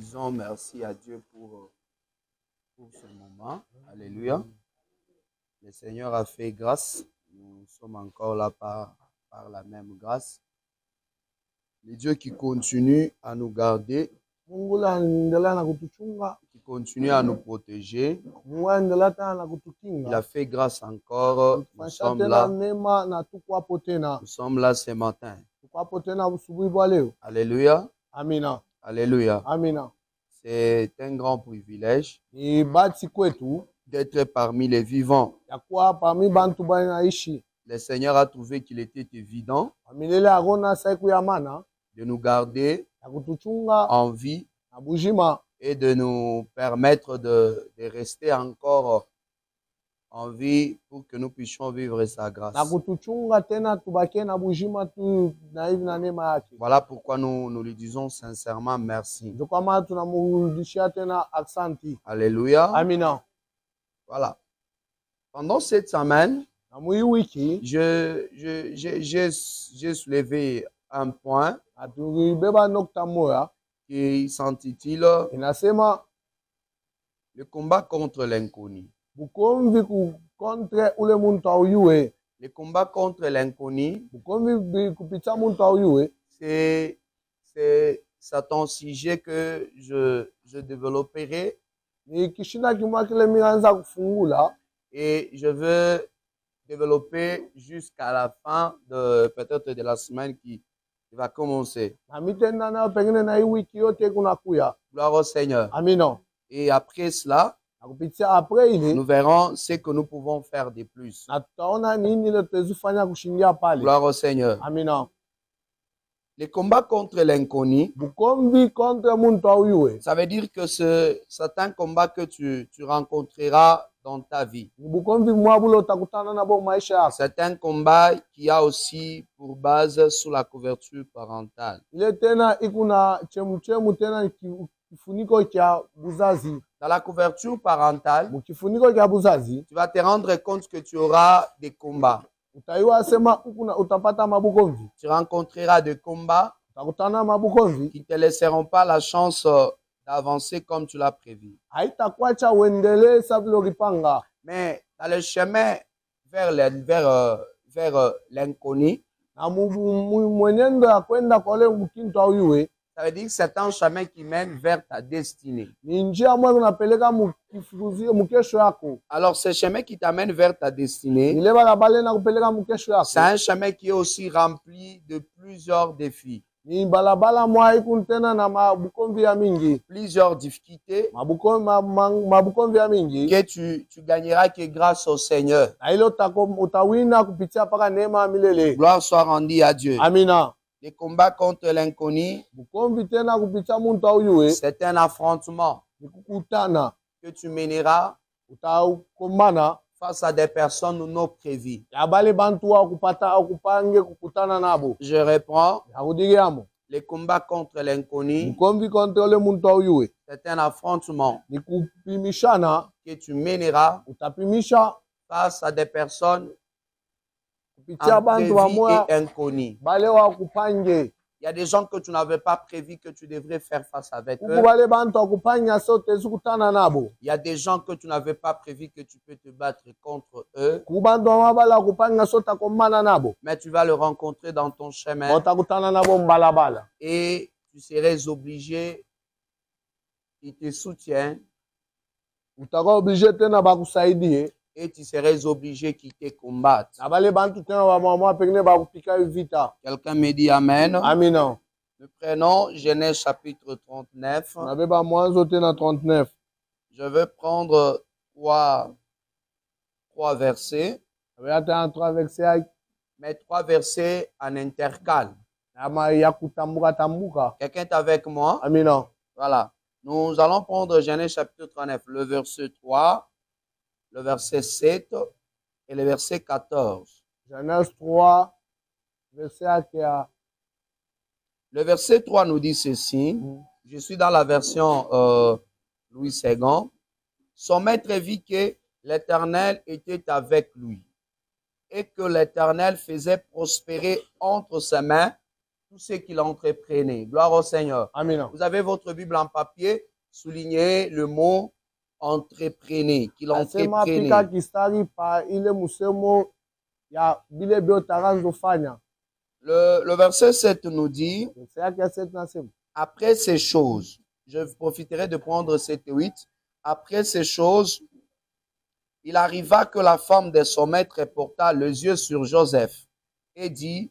disons merci à Dieu pour ce moment. Alléluia. Le Seigneur a fait grâce. Nous sommes encore là par la même grâce. Le Dieu qui continue à nous garder, qui continue à nous protéger. Il a fait grâce encore. Nous sommes là. Nous sommes là ce matin. Alléluia. Amina. Alléluia. Amina. C'est un grand privilège d'être parmi les vivants. Le Seigneur a trouvé qu'il était évident de nous garder en vie et de nous permettre de rester encore en vie pour que nous puissions vivre sa grâce. Voilà pourquoi nous lui disons sincèrement merci. Alléluia. Amina. Voilà. Pendant cette semaine, j'ai soulevé un point qui s'intitule le combat contre l'inconnu. Le combat contre l'inconnu, c'est un sujet que je développerai. Et je veux développer jusqu'à la fin de peut-être de la semaine qui va commencer. Gloire au Seigneur. Amina. Et après cela, nous verrons ce que nous pouvons faire de plus. Gloire au Seigneur. Amina. Le combat contre l'inconnu, ça veut dire que c'est un combat que tu rencontreras dans ta vie. C'est un combat qui a aussi pour base sous la couverture parentale. Dans la couverture parentale, tu vas te rendre compte que tu auras des combats. Tu rencontreras des combats qui ne te laisseront pas la chance d'avancer comme tu l'as prévu. Mais dans le chemin vers l'inconnu, ça veut dire que c'est un chemin qui mène vers ta destinée. Alors, ce chemin qui t'amène vers ta destinée, c'est un chemin qui est aussi rempli de plusieurs défis. Plusieurs difficultés que tu gagneras que grâce au Seigneur. Gloire soit rendue à Dieu. Amina. Les combats contre l'inconnu, c'est un affrontement que tu mèneras face à des personnes non prévues. Je reprends. Les combats contre l'inconnu, c'est un affrontement que tu mèneras face à des personnes imprévues et inconnues. Il y a des gens que tu n'avais pas prévu que tu devrais faire face avec eux. Il y a des gens que tu n'avais pas prévu que tu peux te battre contre eux. Mais tu vas le rencontrer dans ton chemin. Et tu serais obligé, il te soutient. Et tu serais obligé qu'ils te combattent. Quelqu'un me dit Amen. Amina. Nous prenons Genèse chapitre 39. Je vais prendre trois versets. Mais trois versets en intercale. Quelqu'un est avec moi? Amina. Voilà. Nous allons prendre Genèse chapitre 39, le verset 3. Le verset 7 et le verset 14. Genèse 3, verset 4. Le verset 3 nous dit ceci. Je suis dans la version Louis II. Son maître vit que l'Éternel était avec lui et que l'Éternel faisait prospérer entre ses mains tout ce qu'il entreprenait. Gloire au Seigneur. Amina. Vous avez votre Bible en papier, soulignez le mot entreprenez, qu'il Asema entreprenait. pika kistari pa ile musemo ya bile biotara nzofanya. Le verset 7 nous dit, C'est ya kia 7 nasema. après ces choses, je profiterai de prendre 7 et 8, après ces choses, il arriva que la femme de son maître porta les yeux sur Joseph et dit,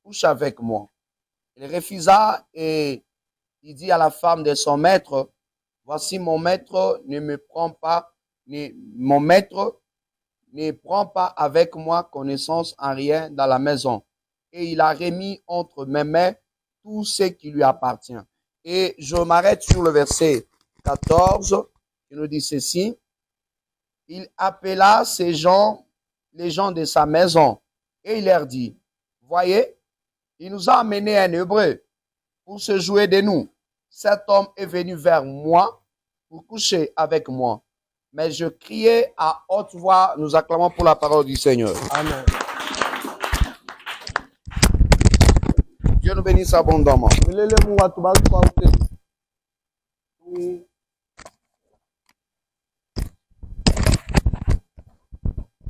couche avec moi. Il refusa et il dit à la femme de son maître, voici mon maître mon maître ne prend pas avec moi connaissance en rien dans la maison. Et il a remis entre mes mains tout ce qui lui appartient. Et je m'arrête sur le verset 14 qui nous dit ceci. Il appela ces gens, les gens de sa maison, et il leur dit, voyez, il nous a amené un Hébreu pour se jouer de nous. Cet homme est venu vers moi pour coucher avec moi. Mais je criais à haute voix, nous acclamons pour la parole du Seigneur. Amen. Dieu nous bénisse abondamment. Milele Mungu atubariki kwa upendo.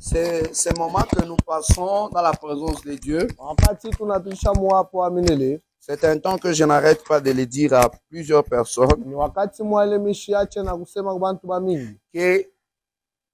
C'est ce moment que nous passons dans la présence de Dieu. Wakati tunapisha mwapo wa milele, C'est un temps que je n'arrête pas de le dire à plusieurs personnes, ni wakati mwale mishiache na kusema kwa bantu ba mingi. que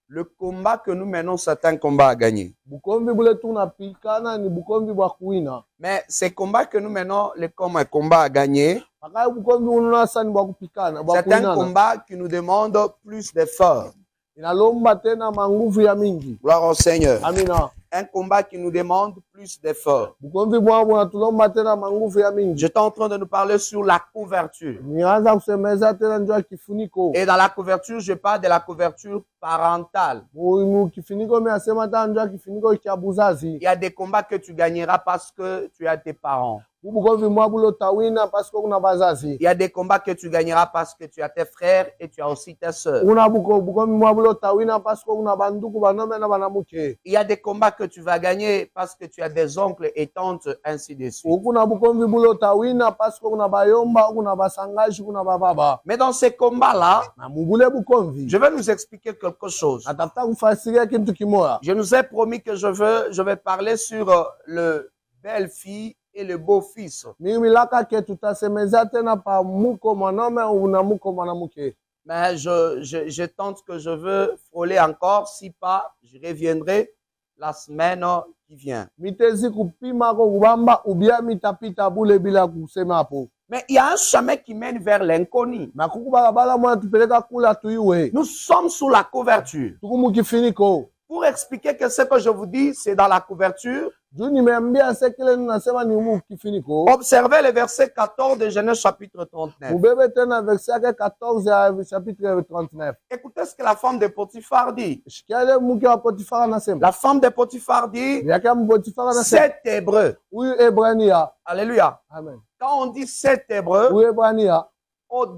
le combat que nous menons, c'est un combat à gagner. Bukombi bule tunapikana ni bukombi bwa kuina. Mais ce combat que nous menons, comme un combat à gagner, Pakai bukombi ununasa ni bwa kupikana, bwa c'est un kuinana. combat qui nous demande plus d'efforts. Inalomba tena manguvu ya mingi. Gloire au Seigneur. Amina. Un combat qui nous demande plus d'efforts. Bukombi bwa bwa tulomba tena manguvu ya mingi. J'étais en train de nous parler sur la couverture. Nianza kusemeza tena njoo kifuniko. Et dans la couverture, je parle de la couverture parentale. Mu kifuniko me asema tena njoo kifuniko cha buzazi. Il y a des combats que tu gagneras parce que tu as tes parents. Bukombi mwa bulo tawina parce que kuna bazazi. Il y a des combats que tu gagneras parce que tu as tes frères et tu as aussi tes sœurs. Una bukombi mwa bulo tawina parce que kuna banduku banome na banamuke. Il y a des combats que tu vas gagner parce que tu as des oncles et tantes, ainsi de suite. Kuna bukombi bulo tawina parce que kuna bayomba, kuna basangaji, kuna bababa. Mais dans ces combats-là, Na mubule bukombi. je vais nous expliquer quelque chose. Atafuta kufasiria kitu kimoya. Je nous ai promis que je vais parler sur le belle-fille et le beau-fils. Mimi laka ke tutasemeza tena pa muko mwanaume una muko mwanamke. Mais je tente que je veux frôler encore. Si pas, je reviendrai la semaine qui vient. Mitezi kupima ko kubamba ubia mitapita bule bila kusema hapo. Mais il y a un chemin qui mène vers l'inconnu. Na kuku barabara mwana tupeleka kula tuiwe. Nous sommes sous la couverture. Tukumu kifiniko. Pour expliquer que ce que je vous dis, c'est dans la couverture, Juu nimeambia sekele ninasema ni mu kifiniko. observez le verset 14 de Genèse chapitre 39. Mubebe tena verset 14 ya chapitre 39. Écoutez ce que la femme de Potiphar dit. Shikiale mke wa Potifara anasema. La femme de Potiphar dit, Yake Potifara anasema. cet hébreu. Huyu Ebrania. Alléluia. Amen. Quand on dit cet hébreu, Huyu Ebrania.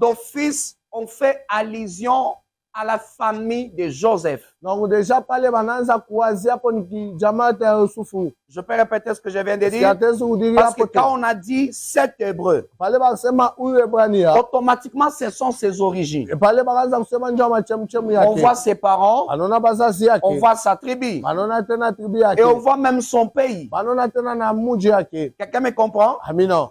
d'office, on fait allusion à la famille de Joseph. Donc déjà pale bananza kuwazia hapo ni jamaa ya Yusufu. Je peux répéter ce que je viens de dire. Siatezi udiria Parce que hapo. quand on a dit cet hébreu, Pale basema huyu Ebrania. automatiquement, ce sont ses origines. Pale bakaanza kusema njoo machemchemu On yake. voit ses parents, Banona bazazi yake. on voit sa tribu, Banona tena tribu yake. et on voit même son pays. Banona tena na muji yake. Quelqu'un me comprend? Amina.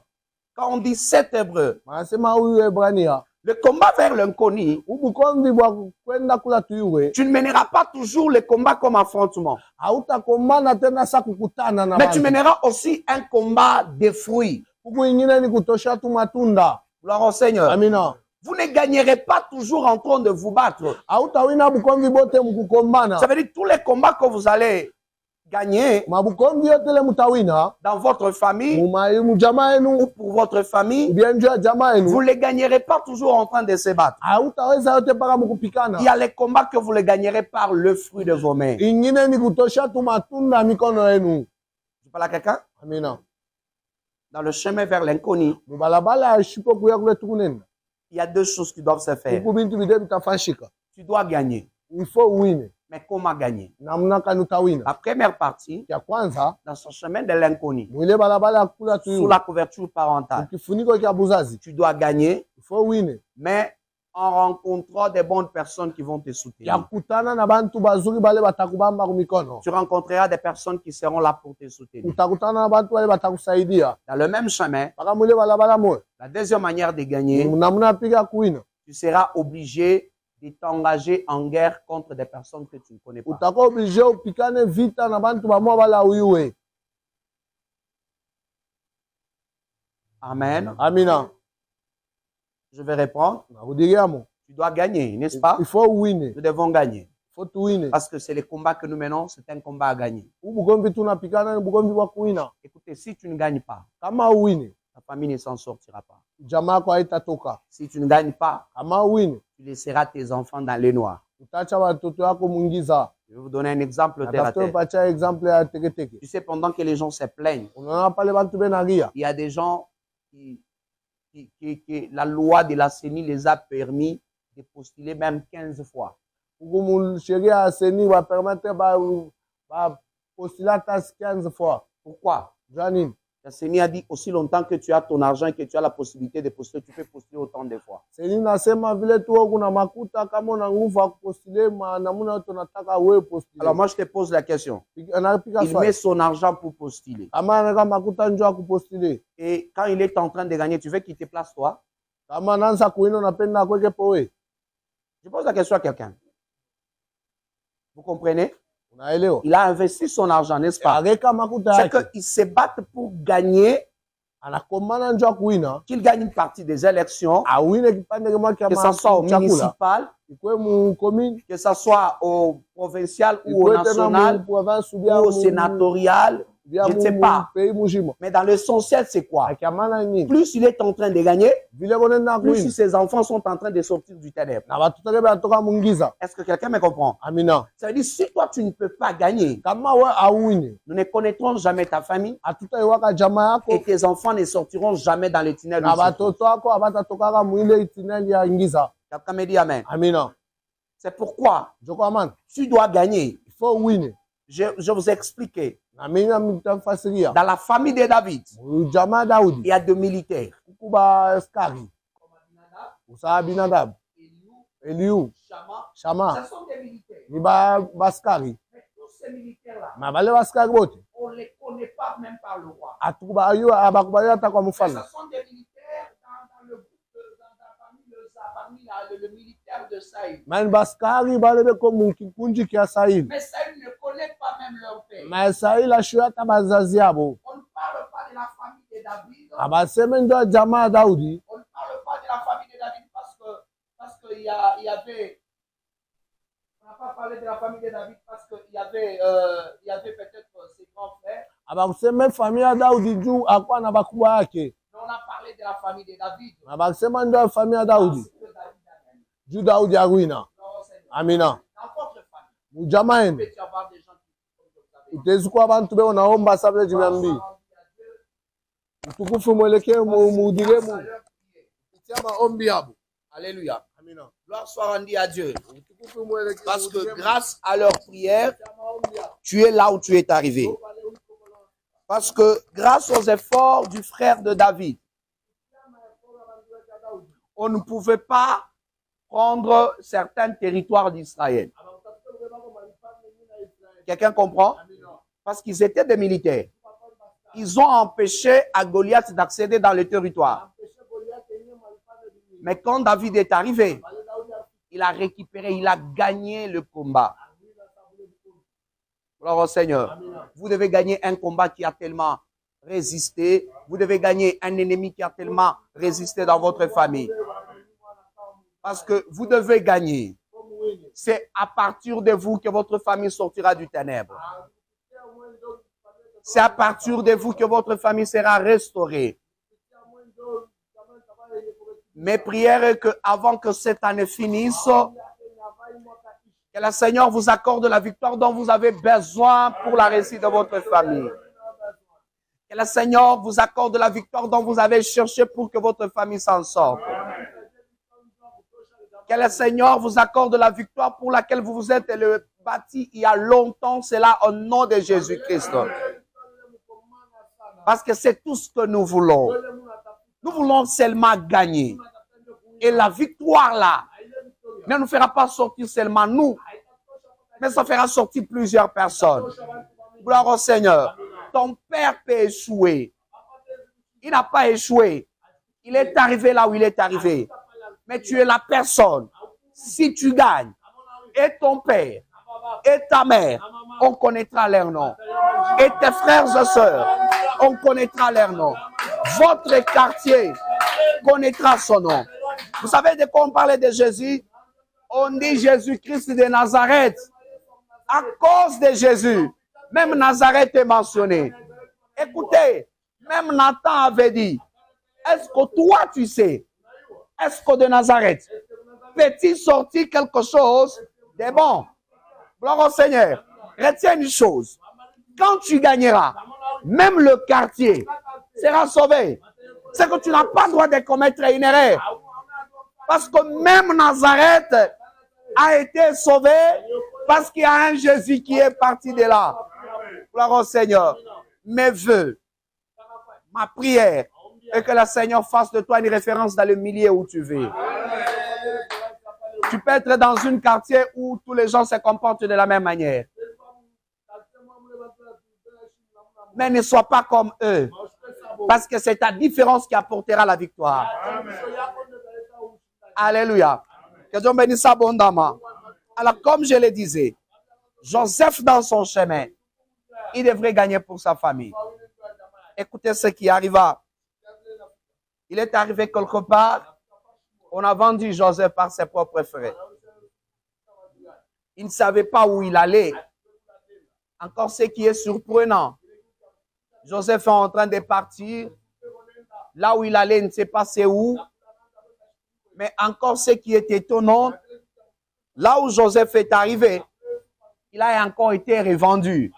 Quand on dit cet hébreu, Banasema huyu Ebrania. le combat vers l'inconnu, Ubukombi bwa kwenda kula tuiwe. tu ne mèneras pas toujours le combat comme affrontement, Hautakombana tena sa kukutana na mais tu bantu. mèneras aussi un combat de fruits. Huku ingine ni kutosha tu matunda. Gloire au Seigneur. Amina. Vous ne gagnerez pas toujours en train de vous battre. Hautawina bukombi bote mkukombana. Ça veut dire tous les combats que vous allez gagner Mabukombi yote le mutawina. dans votre famille Mujamaa yenu. ou pour votre famille, Ubienjua jamaa yenu. vous ne les gagnerez pas toujours en train de se battre. Hautaweza yote paka mukupikana. Il y a les combats que vous les gagnerez par le fruit de vos mains. Ingine ni kutosha tu matunda mikono yenu. Je parle à quelqu'un? Amina. Dans le chemin vers l'inconnu, Mubalabala ya shipo kuya kule tukunena. il y a deux choses qui doivent se faire. Huku bintu bide bitafashika. Tu dois gagner. Il faut wine. Mais comment gagner? namna kani utawina. La première partie, Ya kwanza dans son chemin de l'inconnu, mwile balabala ya kula tu sous la couverture parentale, kifuniko cha buzazi tu dois gagner, ifo wine mais en rencontrant des bonnes personnes qui vont te ya soutenir. kutana na bantu bazuri bale batakubamba kumikono. Tu rencontreras des personnes qui seront là pour te soutenir. Utakutana na bantu bale batakusaidia Dans le même chemin, paka mwile balabala moyo. la deuxième manière de gagner, Namna piga kuina tu seras obligé de t'engager en guerre contre des personnes que tu ne connais pas. utako oblige upikane vita na bantu bamwa bala uiwe. Amen. Amina. Je vais répondre. Nakudiriamo Tu dois gagner, n'est-ce pas? ifo wine Nous devons gagner. ifo tuwine. Parce que c'est le combat que nous menons, c'est un combat à gagner. Ubugomvi tunapikana ni bugomvi wa kuina. Écoutez, si tu ne gagnes pas, Kama uwine ta famille ne s'en sortira pas. jamaa yako haitatoka. Si tu ne gagnes pas, Kama uwine tu laisseras tes enfants dans les noirs. utacha watoto wako mwingiza. Je vais vous donner un exemple terre à Natafuta terre. upacha example ya teketeke. Tu sais, pendant que les gens se plaignent, Unaona pale bantu benagia il y a des gens qui la loi de la CENI les a permis de postuler même 15 fois. hukumu sheria ya seni wa permettre ba postulata 15 fois. Pourquoi? Janine La CENI a dit aussi longtemps que tu as ton argent et que tu as la possibilité de postuler, tu peux postuler autant de fois. seni nasema vile tu kuna makuta kama una nguvu ya kupostule namuna yote unataka wewe postule. Alors moi je te pose la question. Anapika Il met swali son argent pour postuler. kama anaka makuta njoo kupostule. Et quand il est en train de gagner, tu veux qu'il te place toi? Kama anaanza kuina unapenda kweke powe. Je pose la question à quelqu'un. Vous comprenez? Unaelewa? Il a investi son argent, n'est-ce pas? Areka makuta C'est yake. qu'ils se battent pour gagner, Anakomana njoo kuina. qu'il gagne une partie des élections, Awine kipande kama que ce soit au chakula. municipal, Ikwe mu commune, que ce soit au provincial ou au ikwe tena mu national province ou bien au sénatorial, je ne sais pas. Pays mujima. Mais dans l'essentiel, c'est quoi? Akiamana nini? Plus il est en train de gagner, Vile konenda plus kuina. ses enfants sont en train de sortir du ténèbre. Na watoto wake banatoka mungiza. Est-ce que quelqu'un me comprend? Amina. Ça veut dire, si toi, tu ne peux pas gagner, Kama we awine, nous ne connaîtrons jamais ta famille hatutaiwaka jamaa et yako tes enfants ne sortiront jamais dans les tunnels. na watoto wako abatatokaka mwile itineli ya ingiza. Quelqu'un me dit Amen. Amina. C'est pourquoi Joko amana. tu dois gagner. Il faut wine. Je vous ai expliqué. Na mina mtafasiria. Dans la famille de David, Jamaa Daudi. il y a deux militaires. Kuba askari. Usa Binadab. Eliu. Shama. Ce sont des militaires. Ni baskari. Mais tous ces militaires-là, Ma bale baskari bote. on ne les connaît pas même par le roi. Atukuba ayo abakubali hata kwa Ce mfalme. sont des militaires dans le groupe, parmi le militaire de Saïd. Man baskari bale beko munkikunji kia Sahil. Mais Saïd ne connaît pas même leur père. Ma Sahil ashu hata bazazi yabo. On ne parle pas de la famille de David. Abaseme ndo jamaa Daudi. On ne parle pas de la famille de David parce qu'il y avait. On n'a pas parlé de la famille de David parce qu'il y avait peut-être ses grands frères. Abakuseme familia Daudi juu akwa na bakubwa yake. Mais on a parlé de la famille de David. Abasema ndo familia Daudi. Parce que David a gagné. Juu Daudi agwina. Non, Seigneur. Amina. Dans votre famille, Mujamaa yenu. peut y avoir des gens qui Utezikuwa abantu beo naomba sabule jimambi. Utukufu mwelekee muudire mu. Kutia maombi yabo. Alléluia. Amina. Gloire soit rendue à Dieu. Utukufu mwelekee. Parce que grâce à leur prière, tu es là où tu es arrivé. Parce que grâce aux efforts du frère de David, on ne pouvait pas prendre certains territoires d'Israël. Quelqu'un comprend? Parce qu'ils étaient des militaires. Ils ont empêché à Goliath d'accéder dans le territoire. Mais quand David est arrivé, il a récupéré, il a gagné le combat. Alors au Seigneur, vous devez gagner un combat qui a tellement résisté. Vous devez gagner un ennemi qui a tellement résisté dans votre famille. Parce que vous devez gagner. C'est à partir de vous que votre famille sortira du ténèbre. C'est à partir de vous que votre famille sera restaurée. Mes prières est que avant que cette année finisse, que le Seigneur vous accorde la victoire dont vous avez besoin pour la réussite de votre famille. Que le Seigneur vous accorde la victoire dont vous avez cherché pour que votre famille s'en sorte. Que le Seigneur vous accorde la victoire pour laquelle vous vous êtes bâti il y a longtemps cela au nom de Jésus-Christ. Parce que c'est tout ce que nous voulons. Nous voulons seulement gagner. Et la victoire là ne nous fera pas sortir seulement nous, mais ça fera sortir plusieurs personnes. Gloire au Seigneur. Ton père peut échouer. Il n'a pas échoué. Il est arrivé là où il est arrivé. Mais tu es la personne. Si tu gagnes, et ton père, et ta mère, on connaîtra leur nom. Et tes frères et sœurs, on connaîtra leur nom. Votre quartier connaîtra son nom. Vous savez de quoi on parlait de Jésus? On dit Jésus-Christ de Nazareth. À cause de Jésus, même Nazareth est mentionné. Écoutez, même Nathan avait dit, est-ce que toi tu sais, est-ce que de Nazareth peut-il sortir quelque chose de bon? Gloire au Seigneur. Retiens une chose. Quand tu gagneras, même le quartier sera sauvé. C'est que tu n'as pas le droit de commettre une erreur. Parce que même Nazareth a été sauvé parce qu'il y a un Jésus qui est parti de là. Gloire au Seigneur. Mes vœux, ma prière, est que le Seigneur fasse de toi une référence dans le milieu où tu vis. Tu peux être dans un quartier où tous les gens se comportent de la même manière. Mais ne sois pas comme eux. Parce que c'est ta différence qui apportera la victoire. Alléluia. Que Dieu bénisse abondamment. Alors, comme je le disais, Joseph dans son chemin, il devrait gagner pour sa famille. Écoutez ce qui arriva. Il est arrivé quelque part. On a vendu Joseph par ses propres frères. Il ne savait pas où il allait. Encore ce qui est surprenant. Joseph est en train de partir. Là où il allait, il ne sait pas c'est où. Mais encore ce qui est étonnant, là où Joseph est arrivé, il a encore été revendu.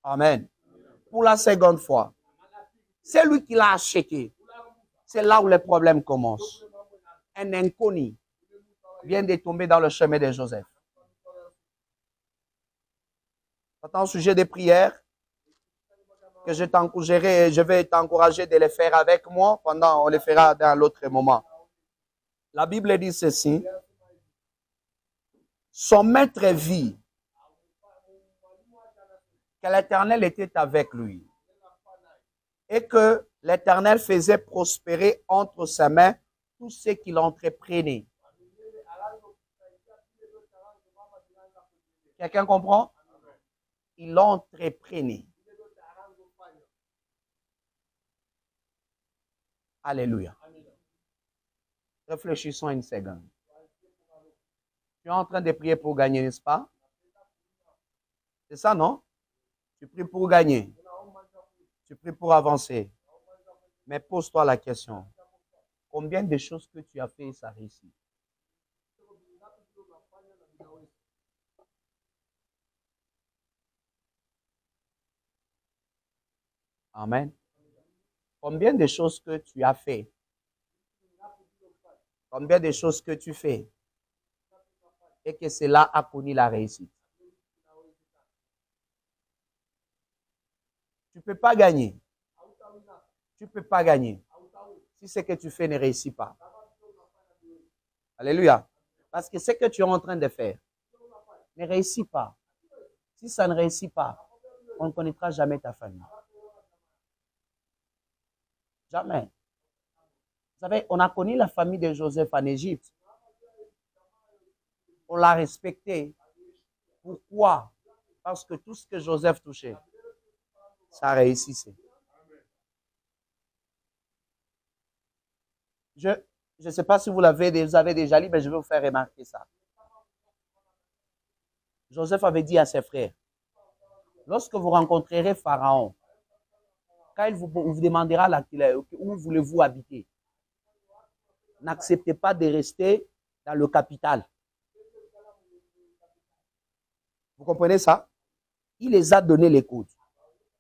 Amen. Pour la seconde fois. C'est lui qui l'a acheté. C'est là où les problèmes commencent. Un inconnu vient de tomber dans le chemin de Joseph. C'est un sujet de prière que je vais t'encourager de le faire avec moi pendant, on le fera dans l'autre moment. La Bible dit ceci. Son maître vit que l'Éternel était avec lui et que l'Éternel faisait prospérer entre ses mains tout ce qu'il entreprenait. Quelqu'un comprend? Il entreprenait. Alléluia. Réfléchissons une seconde. Tu es en train de prier pour gagner, n'est-ce pas? C'est ça, non? Tu pries pour gagner. Tu pries pour avancer. Mais pose-toi la question. Combien de choses que tu as fait, ça réussit? Amen. Combien de choses que tu as fait? Combien de choses que tu fais? Et que cela a connu la réussite. Tu ne peux pas gagner. Tu ne peux pas gagner. Si ce que tu fais ne réussit pas. Alléluia. Parce que ce que tu es en train de faire ne réussit pas. Si ça ne réussit pas, on ne connaîtra jamais ta famille. Jamais. Vous savez, on a connu la famille de Joseph en Égypte. On l'a respecté. Pourquoi? Parce que tout ce que Joseph touchait, ça réussissait. Je ne sais pas si vous avez déjà lu, mais je vais vous faire remarquer ça. Joseph avait dit à ses frères, lorsque vous rencontrerez Pharaon, quand il vous demandera où voulez-vous habiter, n'acceptez pas de rester dans le capital. Vous comprenez ça? Il les a donné les codes.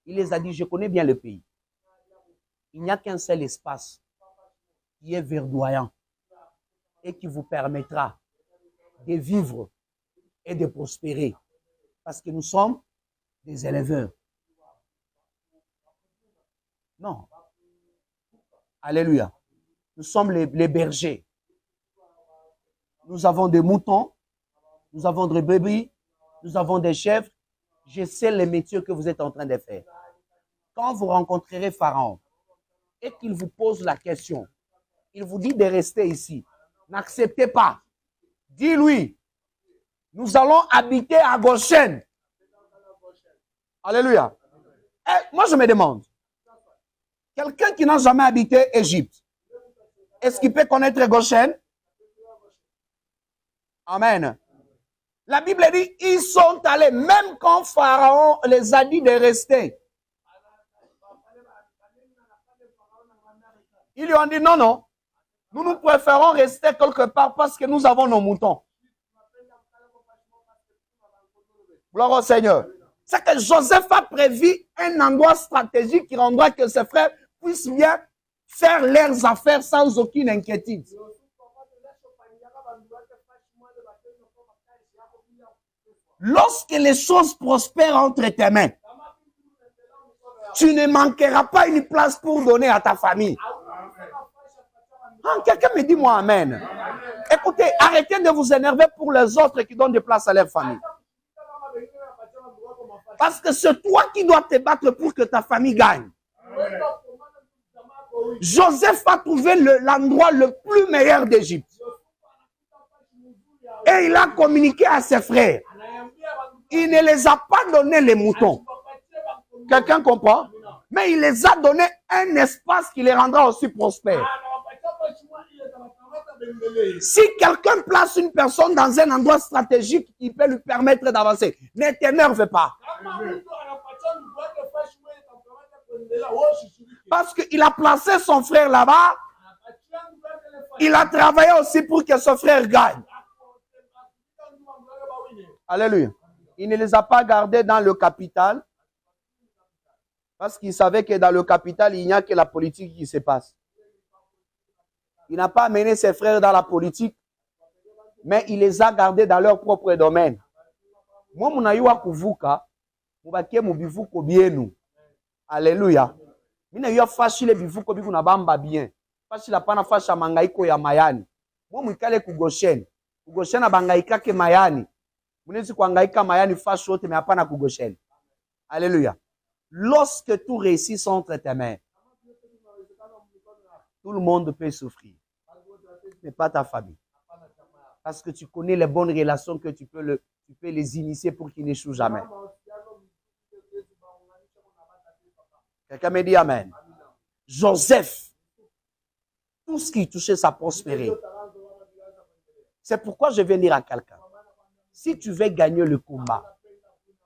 Il les a dit, je connais bien le pays. Il n'y a qu'un seul espace qui est verdoyant et qui vous permettra de vivre et de prospérer. Parce que nous sommes des éleveurs. Non. Alléluia. Nous sommes les bergers. Nous avons des moutons, nous avons des brebis, nous avons des chèvres. Je sais les métiers que vous êtes en train de faire. Quand vous rencontrerez Pharaon et qu'il vous pose la question, il vous dit de rester ici. N'acceptez pas. Dis-lui, nous allons habiter à Goshen. Alléluia. Et moi, je me demande, quelqu'un qui n'a jamais habité Égypte, est-ce qu'il peut connaître Goshen? Amen. La Bible dit, ils sont allés, même quand Pharaon les a dit de rester. Ils lui ont dit, non, non, nous préférons rester quelque part parce que nous avons nos moutons. Gloire au Seigneur. C'est que Joseph a prévu un endroit stratégique qui rendra que ses frères puissent bien faire leurs affaires sans aucune inquiétude. Lorsque les choses prospèrent entre tes mains, tu ne manqueras pas une place pour donner à ta famille. Ah, quelqu'un me dit moi amen. Écoutez, arrêtez de vous énerver pour les autres qui donnent des places à leur famille. Parce que c'est toi qui dois te battre pour que ta famille gagne. Joseph a trouvé l'endroit le plus meilleur d'Égypte. Et il a communiqué à ses frères. Il ne les a pas donné les moutons. Quelqu'un comprend? Mais il les a donné un espace qui les rendra aussi prospères. Si quelqu'un place une personne dans un endroit stratégique qui peut lui permettre d'avancer, ne t'énerve pas. Parce qu'il a placé son frère là-bas, il a travaillé aussi pour que son frère gagne. Alléluia. Il ne les a pas gardés dans le capital, parce qu'il savait que dans le capital, il n'y a que la politique qui se passe. Il n'a pas amené ses frères dans la politique, mais il les a gardés dans leur propre domaine. Moi, mon aïwa kuvuka, mubakie mubivuko bienu. Alléluia. Mina yo fashi le bivuko biku na bamba bien. Fashi la pana fasha mangaiko ya mayani. Moi mwikale ku Goshen. Ku Goshen na bangaika ke mayani. Munezi kuangaika mayani fashi wote mais hapana ku Goshen. Alléluia. Lorsque tout réussit entre tes mains, tout le monde peut souffrir, mais pas ta famille. Parce que tu connais les bonnes relations que tu peux les initier pour qu'ils n'échouent jamais. Quelqu'un me dit amen. Joseph, tout ce qui touchait sa prospérité. C'est pourquoi je vais dire à quelqu'un, si tu veux gagner le combat,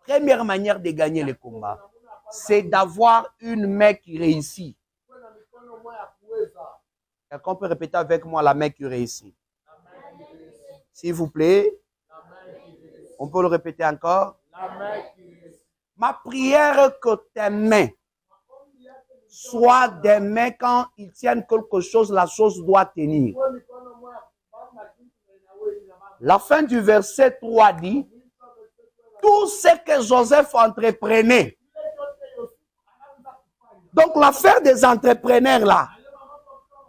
première manière de gagner le combat, c'est d'avoir une main qui réussit. Quelqu'un peut répéter avec moi la main qui réussit. S'il vous plaît. On peut le répéter encore. Ma prière que tes mains soient des mains quand ils tiennent quelque chose, la chose doit tenir. La fin du verset 3 dit, tout ce que Joseph entreprenait. Donc l'affaire des entrepreneurs là,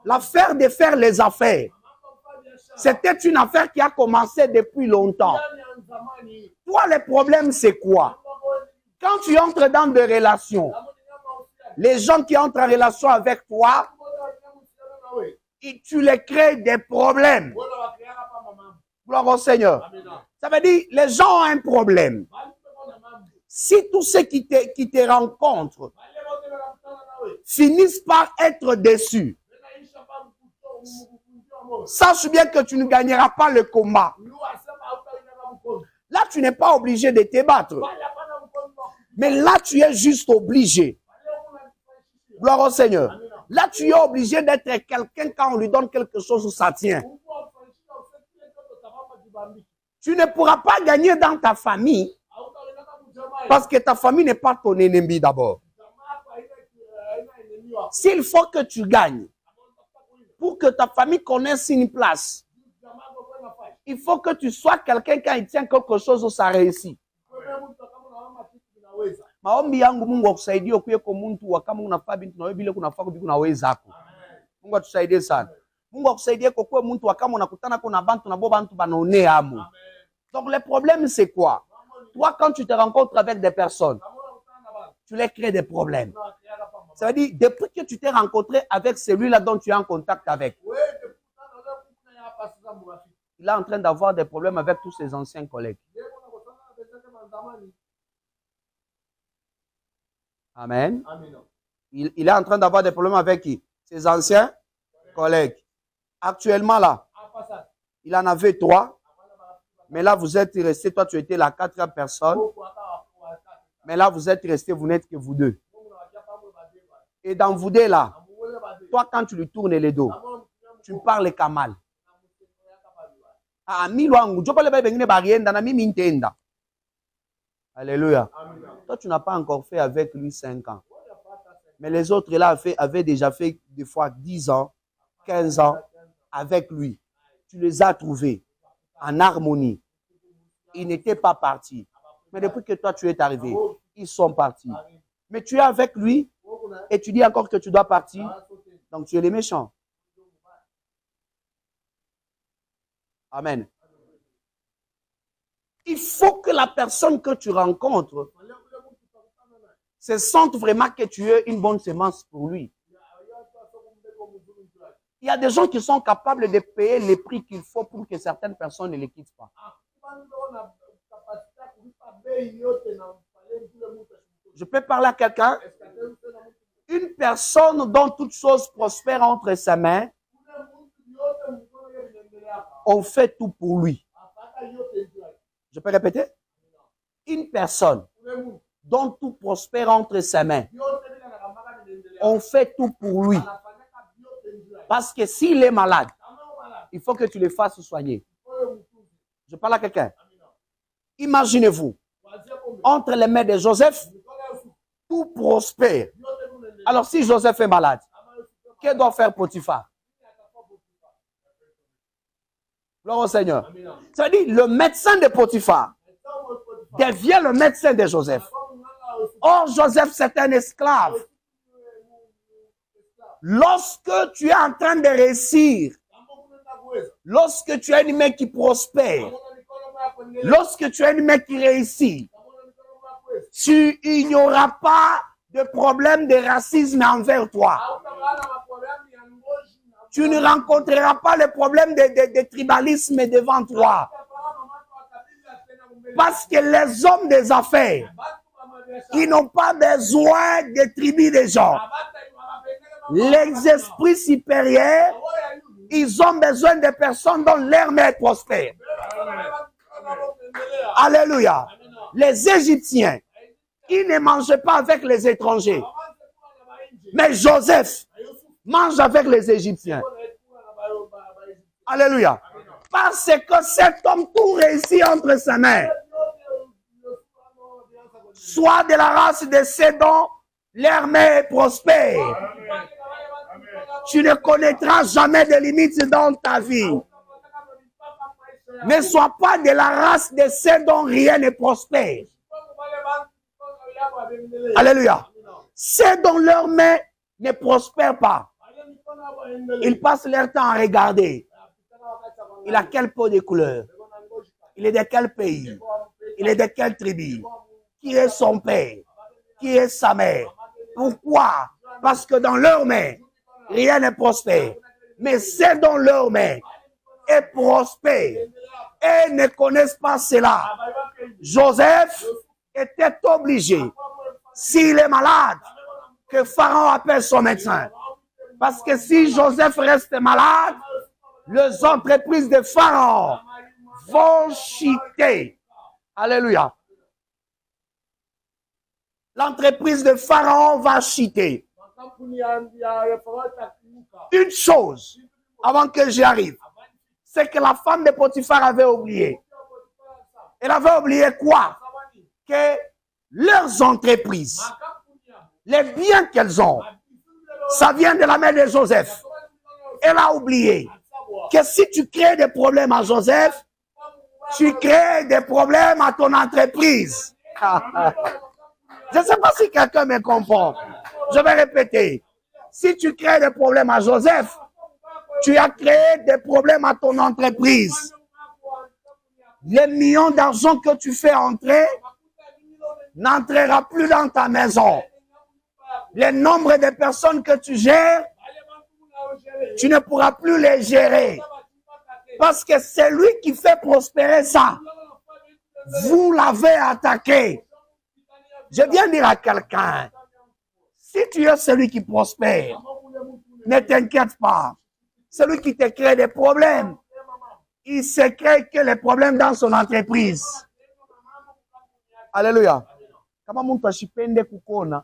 l'affaire de faire les affaires, c'était une affaire qui a commencé depuis longtemps. Toi, le problème, c'est quoi? Quand tu entres dans des relations, les gens qui entrent en relation avec toi, tu les crées des problèmes. Gloire au Seigneur. Ça veut dire, les gens ont un problème. Si tous ceux qui te rencontrent finissent par être déçus, sache bien que tu ne gagneras pas le combat. Là, tu n'es pas obligé de te battre. Mais là, tu es juste obligé. Gloire au Seigneur. Là, tu es obligé d'être quelqu'un quand on lui donne quelque chose où ça tient. Tu ne pourras pas gagner dans ta famille parce que ta famille n'est pas ton ennemi d'abord. S'il faut que tu gagnes pour que ta famille connaisse une place, Il faut que tu sois quelqu'un quand il tient quelque chose, ça réussit. Maombi yangu Mungu akusaidie ukuye kwa mtu kama unafaa bintu na wewe bila kunafaa kubiku na wewe zako. Mungu atusaidie sana. Mungu akusaidie kwa mtu kama unakutana kuna bantu na bo bantu banaone amu. Donc le problème c'est quoi? Toi quand tu te rencontres avec des personnes, tu les crées des problèmes. Ça veut dire depuis que tu t'es rencontré avec celui-là dont tu es en contact avec, il est en train d'avoir des problèmes avec tous ses anciens collègues. Amen. Il est en train d'avoir des problèmes avec qui? Ses anciens collègues. Actuellement là, il en avait 3. Mais là, vous êtes restés, toi tu étais la 4e personne. Mais là, vous êtes restés, vous n'êtes que vous 2. Et dans vous 2 là, toi quand tu lui tournes les dos, tu parles kamal. Alléluia. Toi, tu n'as pas encore fait avec lui 5 ans. Mais les autres là avaient déjà fait des fois 10 ans, 15 ans avec lui. Tu les as trouvés en harmonie. Ils n'étaient pas partis. Mais depuis que toi, tu es arrivé, ils sont partis. Mais tu es avec lui et tu dis encore que tu dois partir. Donc, tu es les méchants. Amen. Il faut que la personne que tu rencontres se sente vraiment que tu es une bonne semence pour lui. Il y a des gens qui sont capables de payer les prix qu'il faut pour que certaines personnes ne les quittent pas. Je peux parler à quelqu'un? Une personne dont toute chose prospère entre ses mains, on fait tout pour lui. Je peux répéter? Une personne dont tout prospère entre ses mains, on fait tout pour lui. Parce que s'il est malade, il faut que tu le fasses soigner. Je parle à quelqu'un. Imaginez-vous, entre les mains de Joseph, tout prospère. Alors si Joseph est malade, que doit faire Potiphar? Gloire au Seigneur. Ça veut dire, le médecin de Potiphar devient le médecin de Joseph. Or, Joseph, c'est un esclave. Lorsque tu es en train de réussir, lorsque tu es un humain qui prospère, lorsque tu es un humain qui réussit, il n'y aura pas de problème de racisme envers toi. Tu ne rencontreras pas le problème de tribalisme devant toi. Parce que les hommes des affaires, ils n'ont pas besoin de tribus des gens. Les esprits supérieurs, ils ont besoin de personnes dont leur mère prospère. Alléluia. Les Égyptiens, ils ne mangeaient pas avec les étrangers. Mais Joseph mange avec les Égyptiens. Alléluia. Parce que cet homme tout réussit entre ses mains. Soit de la race de Sédon, leur mère prospère. Tu ne connaîtras jamais de limites dans ta vie. Ne sois pas de la race de Sédon, rien ne prospère. Alléluia. Ceux dont leurs mains ne prospèrent pas, ils passent leur temps à regarder. Il a quelle peau de couleur? Il est de quel pays? Il est de quelle tribu? Qui est son père? Qui est sa mère? Pourquoi? Parce que dans leurs mains, rien ne prospère. Mais ceux dont leurs mains est prospère et ne connaissent pas cela. Joseph était obligé, s'il est malade, que Pharaon appelle son médecin. Parce que si Joseph reste malade, les entreprises de Pharaon vont chuter. Alléluia. L'entreprise de Pharaon va chuter. Une chose, avant que j'y arrive, c'est que la femme de Potiphar avait oublié. Elle avait oublié quoi? Que leurs entreprises, les biens qu'elles ont, ça vient de la main de Joseph. Elle a oublié que si tu crées des problèmes à Joseph, tu crées des problèmes à ton entreprise. Je ne sais pas si quelqu'un me comprend. Je vais répéter. Si tu crées des problèmes à Joseph, tu as créé des problèmes à ton entreprise. Les millions d'argent que tu fais entrer n'entrera plus dans ta maison. Le nombre de personnes que tu gères, tu ne pourras plus les gérer. Parce que c'est lui qui fait prospérer ça. Vous l'avez attaqué. Je viens dire à quelqu'un, si tu es celui qui prospère, ne t'inquiète pas. Celui qui te crée des problèmes, il se crée que les problèmes dans son entreprise. Alléluia. Kama mtu ashipende kukona,